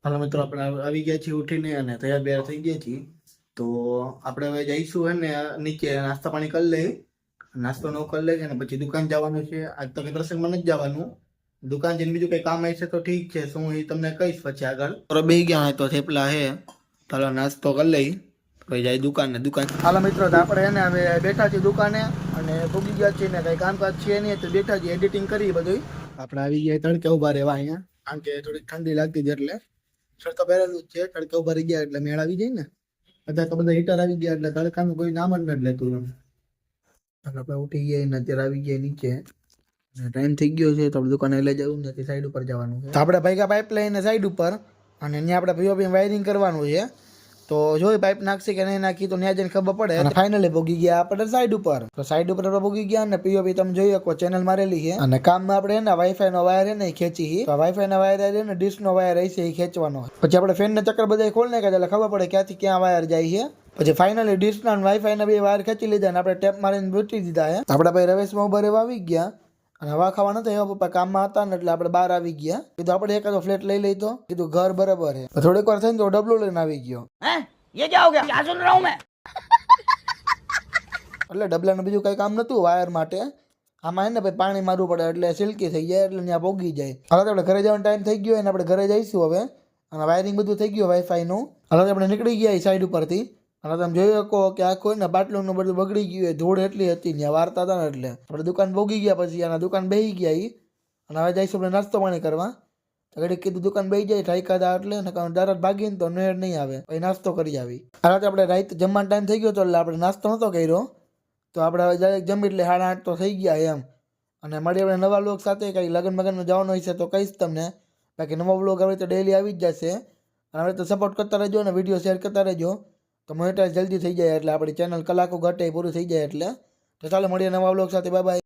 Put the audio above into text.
હાલો મિત્રો, આપણે આવી ગયા છીએ ઉઠીને અને તૈયાર બૈયાર થઈ ગયા છીએ. તો આપણે હવે જઈશું હે ને નીચે નાસ્તા પાણી કરી લઈ. નાસ્તો ન કરી લઈએ અને પછી દુકાન જવાનું છે. આજ તો કંઈ પ્રસંગમાં નથી જવાનું. દુકાન જઈને બીજું કંઈ કામ આવશે તો ઠીક છે, શું એ તમને કહીશ પછી આગળ. તો બે ગયા હોય તો થેપલા હે, ચાલો નાસ્તો કરી લઈ પછી જાય દુકાન. હાલો મિત્રો, તો આપણે એને હવે બેઠા છીએ દુકાને અને ભૂગી ગયા છીએ ને કંઈ કામકાજ છે નહીં તો બેઠા છીએ એડિટિંગ કરી બધું. આપણે આવી ગયા તડકે ઉભા રહેવા અહીંયા, કારણ કે થોડીક ઠંડી લાગતી હતી એટલે શર્ટ તો પહેરેલું જ છે. તડકે ઉભા રહી ગયા એટલે મેળ આવી જાય ને. અત્યારે તો બધા હીટર આવી ગયા એટલે તડકાનું કોઈ નામ જ નથી લેતું એમ. આપણે ઉઠી ગયા ને અત્યારે આવી ગયા નીચે, ટાઈમ થઈ ગયો છે તો આપણે દુકાને લઈ જવું નથી, સાઈડ ઉપર જવાનું છે. આપણે ભાઈ પાઇપ લઈને સાઈડ ઉપર અને ત્યાં આપણે પીઓપી વાયરિંગ કરવાનું છે. તો જોઈ પાઇપ નાખશે કે નહીં નાખી તો ત્યાં જઈને ખબર પડે. અને ફાઇનલી ભોગી ગયા આપણે સાઈડ ઉપર. તો સાઈડ ઉપર આપણે ભોગી ગયા અને પીઓપી તમે જોઈ શકો ચેનલ મારેલી છે. અને કામમાં આપણે ને વાઈફાઈ નો વાયર ને ખેંચી, તો વાઈફાઈ ના વાયર ને ડીશ નો વાયર હશે એ ખેંચવાનો. પછી આપણે ફેન ના ચક્કર બધા ખોલ નાખ્યા એટલે ખબર પડે ક્યાંથી ક્યાં વાયર જાય છે. પછી ફાઇનલી ડીશ ના વાઈફાઈ ના બે વાયર ખેંચી લીધા અને આપણે ટેપ મારીને બૂટી દીધા છે. આપડા ભાઈ રવેશમાં ઉભા રહેવા આવી ગયા અને હવા ખાવા નતા એવા પપ્પા કામમાં હતા ને એટલે આપણે બહાર આવી ગયા. કીધું આપણે એકાદો ફ્લેટ લઈ લઈ તો કીધું ઘર બરાબર છે. થોડીક વાર થઈને તો ડબલું લઈને આવી ગયો. ये क्या हो गया? क्या सुन रहा हूँ मैं? એટલે ડબલાનું બીજું કઈ કામ નતું વાયર માટે. આમાં હે ને ભાઈ પાણી મારવું પડે એટલે સિલ્કી થઈ જાય એટલે ત્યાં પોગી જાય. હવે આપણે ઘરે જવાનો ટાઈમ થઈ ગયો અને આપણે ઘરે જઈશું હવે. અને વાયરિંગ બધું થઈ ગયું વાઈફાઈ નું. હવે આપણે નીકળી ગયા સાઈડ ઉપરથી. અને તમે જોઈ શકો કે આખું ને બાટલું નું બધું બગડી ગયું, ધૂળ એટલી હતી ત્યાં વારતા હતા ને એટલે આપણે દુકાન પોગી ગયા. પછી આના દુકાન બેસી ગયા અને હવે જઈશું આપણે નાસ્તો પાણી કરવા. ઘડી કીધું દુકાન બેસી જાય ઠાઈકા હતા એટલે ને કારણ ડાયરેક્ટ ભાગીને તો નેર નહીં આવે, પછી નાસ્તો કરી આવી. રાતે આપણે રાત જમવાનો ટાઈમ થઈ ગયો તો એટલે આપણે નાસ્તો નહોતો કર્યો. તો આપણે હવે ડાયરેક્ટ જમી એટલે 8:30 તો થઈ ગયા એમ. અને મળી આપણે નવા લોક સાથે કંઈ લગ્ન મગનમાં જવાનું હોય છે તો કહીશ તમને. બાકી નવો બ્લોગ હવે તો ડેલી આવી જ જશે. અને હવે તો સપોર્ટ કરતા રહેજો અને વિડીયો શેર કરતા રહેજો તો મોનેટાઈઝ જલ્દી થઈ જાય એટલે આપણી ચેનલ કલાકો ઘટે પૂરું થઈ જાય એટલે. તો ચાલો મળીએ નવા બ્લોગ સાથે. Bye bye.